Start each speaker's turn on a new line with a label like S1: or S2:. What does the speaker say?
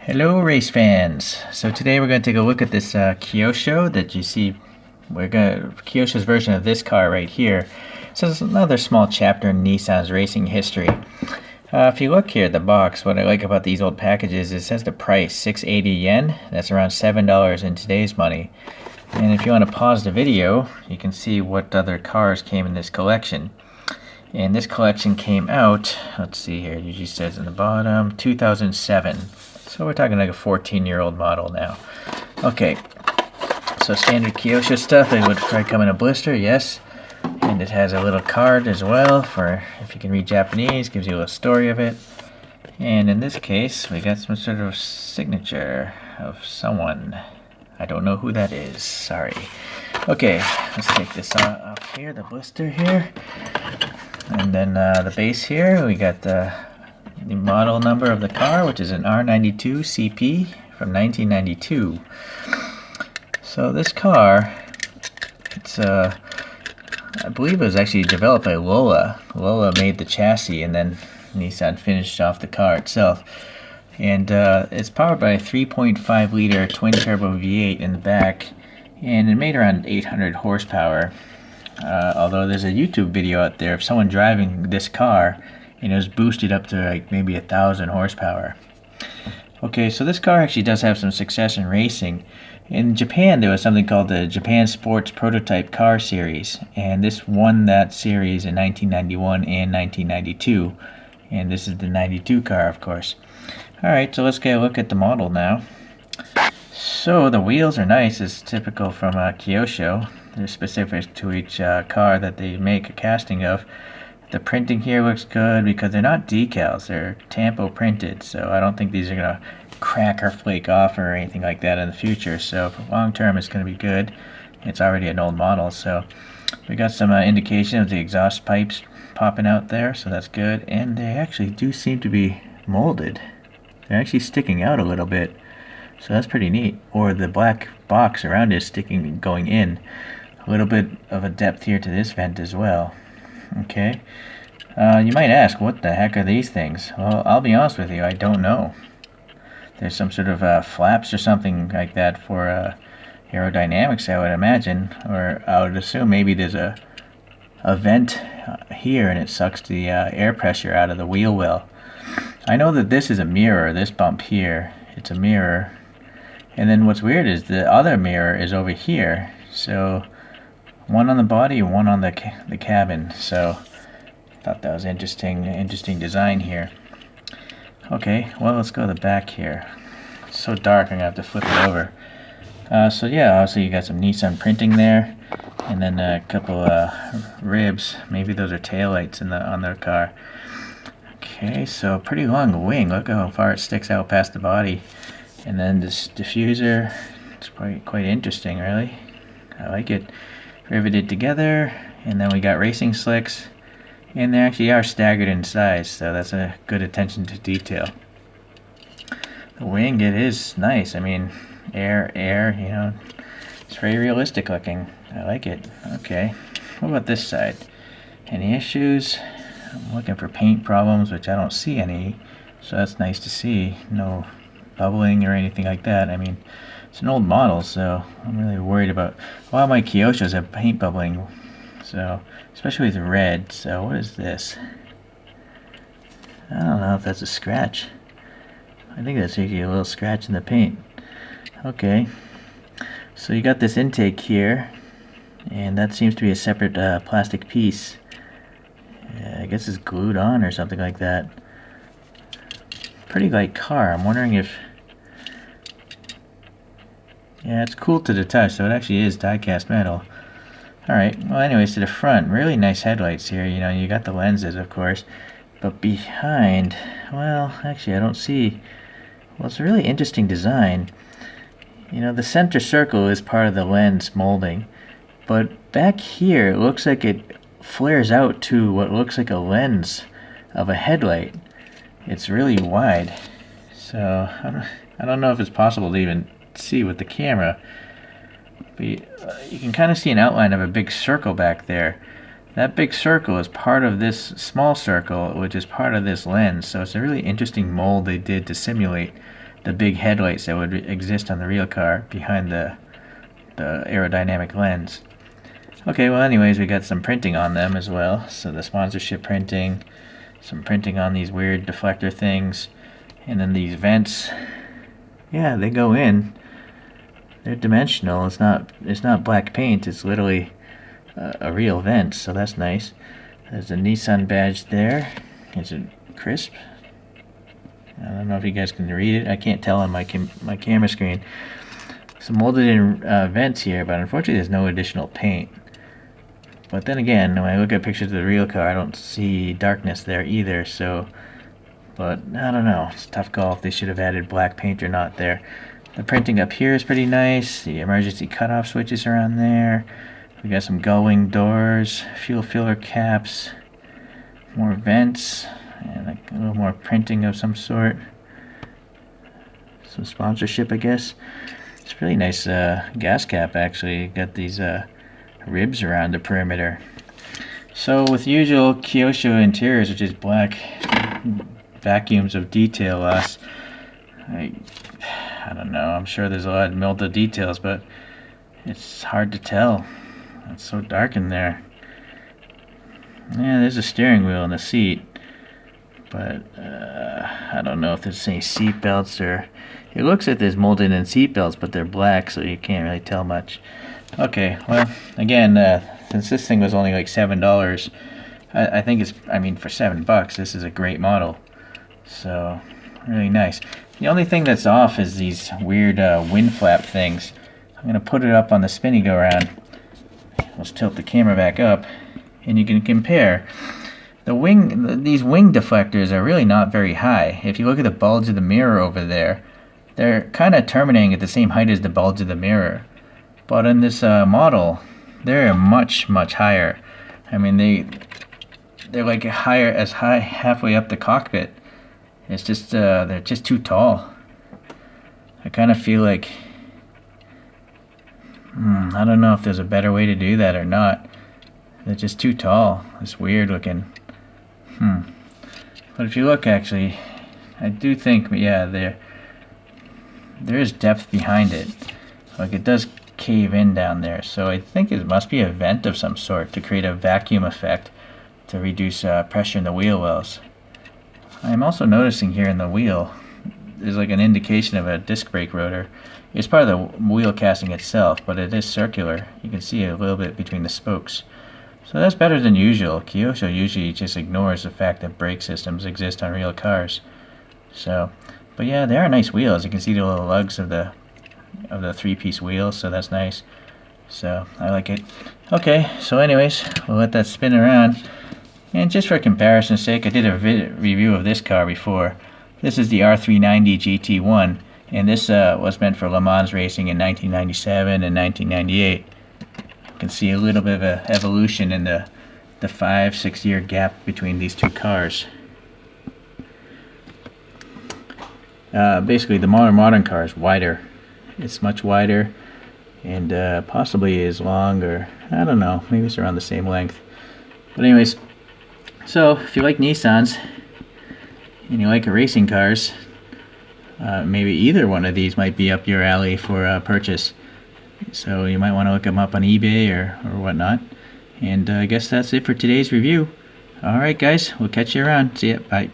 S1: Hello race fans! So today we're going to take a look at this Kyosho that you see. Kyosho's version of this car right here. So it's another small chapter in Nissan's racing history. If you look here at the box, what I like about these old packages is it says the price, 680 yen. That's around $7 in today's money. And if you want to pause the video, you can see what other cars came in this collection. And this collection came out, let's see here, it usually says in the bottom, 2007. So we're talking like a 14-year-old model now. Okay, so standard Kyosho stuff. It would probably come in a blister, yes. And it has a little card as well for if you can read Japanese, gives you a little story of it. And in this case, we got some sort of signature of someone. I don't know who that is, sorry. Okay, let's take this off here, the blister here. And then the base here, we got the model number of the car, which is an R92CP from 1992. So this car, it's I believe it was actually developed by Lola. Lola made the chassis and then Nissan finished off the car itself. And it's powered by a 3.5 liter twin turbo V8 in the back, and it made around 800 horsepower. Although there's a YouTube video out there of someone driving this car and it was boosted up to like maybe 1,000 horsepower. Okay, so this car actually does have some success in racing. In Japan, there was something called the Japan Sports Prototype Car Series, and this won that series in 1991 and 1992. And this is the 92 car, of course. Alright, so let's get a look at the model now. So the wheels are nice, as typical from Kyosho. They're specific to each car that they make a casting of. The printing here looks good because they're not decals, they're tampo printed, so I don't think these are going to crack or flake off or anything like that in the future. So for long term it's going to be good. It's already an old model, so we got some indication of the exhaust pipes popping out there, so that's good. And they actually do seem to be molded. They're actually sticking out a little bit, so that's pretty neat. Or the black box around it is going in. A little bit of a depth here to this vent as well. Okay, you might ask, what the heck are these things? Well, I'll be honest with you, I don't know. There's some sort of flaps or something like that for aerodynamics, I would imagine, or I would assume maybe there's a vent here and it sucks the air pressure out of the wheel well. I know that this is a mirror, this bump here, it's a mirror. And then what's weird is the other mirror is over here, so one on the body and one on the cabin. So I thought that was interesting design here. Okay, well, let's go to the back here. It's so dark I'm gonna have to flip it over. So yeah, obviously you got some Nissan printing there, and then a couple ribs. Maybe those are taillights on their car. Okay, so pretty long wing. Look how far it sticks out past the body. And then this diffuser, it's quite interesting, really. I like it. Riveted together, and then we got racing slicks, and they actually are staggered in size, so that's a good attention to detail. The wing, it is nice. I mean, air, you know, it's very realistic looking. I like it. Okay, what about this side? Any issues? I'm looking for paint problems, which I don't see any, so that's nice to see. No bubbling or anything like that. I mean, it's an old model, so I'm really worried about. A lot of my Kyoshos have paint bubbling, so especially with red. So what is this? I don't know if that's a scratch. I think that's actually a little scratch in the paint. Okay, so you got this intake here, and that seems to be a separate plastic piece. I guess it's glued on or something like that. Pretty light car. I'm wondering if. Yeah, it's cool to the touch, so it actually is die-cast metal. Alright, well anyways, to the front, really nice headlights here. You know, you got the lenses, of course. But behind, well, actually I don't see. Well, it's a really interesting design. You know, the center circle is part of the lens molding. But back here, it looks like it flares out to what looks like a lens of a headlight. It's really wide. So, I don't know if it's possible to even see with the camera, but you can kind of see an outline of a big circle back there. That big circle is part of this small circle, which is part of this lens. So it's a really interesting mold they did to simulate the big headlights that would exist on the real car behind the aerodynamic lens. Okay, well anyways, we got some printing on them as well. So the sponsorship printing, some printing on these weird deflector things, and then these vents. Yeah, they go in. They're dimensional. It's not black paint. It's literally a real vent, so that's nice. There's a Nissan badge there. Is it crisp? I don't know if you guys can read it. I can't tell on my camera screen. Some molded in vents here, but unfortunately there's no additional paint. But then again, when I look at pictures of the real car, I don't see darkness there either, so... But, I don't know. It's a tough call if they should have added black paint or not there. The printing up here is pretty nice. The emergency cutoff switches are on there. We got some gull-wing doors, fuel filler caps, more vents, and a little more printing of some sort. Some sponsorship, I guess. It's a really nice gas cap, actually. Got these ribs around the perimeter. So with usual Kyosho interiors, which is black vacuums of detail loss, I don't know. I'm sure there's a lot of melted details, but it's hard to tell. It's so dark in there. Yeah, there's a steering wheel and a seat, but I don't know if there's any seat belts or... It looks like there's molded in seat belts, but they're black, so you can't really tell much. Okay, well, again, since this thing was only like $7, I think it's, I mean, for $7, this is a great model. So, really nice. The only thing that's off is these weird wind flap things. I'm going to put it up on the spinny go-around. Let's tilt the camera back up, and you can compare. These wing deflectors are really not very high. If you look at the bulge of the mirror over there, they're kind of terminating at the same height as the bulge of the mirror. But in this model, they're much, much higher. I mean, they're like high halfway up the cockpit. It's just they're just too tall. I kind of feel like I don't know if there's a better way to do that or not. They're just too tall. It's weird looking. But if you look, actually, I do think, yeah, there is depth behind it. Like, it does cave in down there. So I think it must be a vent of some sort to create a vacuum effect to reduce pressure in the wheel wells. I'm also noticing here in the wheel, there's like an indication of a disc brake rotor. It's part of the wheel casting itself, but it is circular. You can see a little bit between the spokes. So that's better than usual. Kyosho usually just ignores the fact that brake systems exist on real cars. So, but yeah, they are nice wheels. You can see the little lugs of the three-piece wheels, so that's nice. So I like it. Okay, so anyways, we'll let that spin around. And just for comparison's sake, I did a review of this car before. This is the R390 GT1, and this was meant for Le Mans racing in 1997 and 1998. You can see a little bit of an evolution in the 5-6 year gap between these two cars. Basically, the modern car is wider. It's much wider, and possibly is long, or I don't know, maybe it's around the same length. But anyways, so if you like Nissans and you like racing cars, maybe either one of these might be up your alley for purchase. So you might want to look them up on eBay or whatnot. And I guess that's it for today's review. Alright guys, we'll catch you around. See ya. Bye.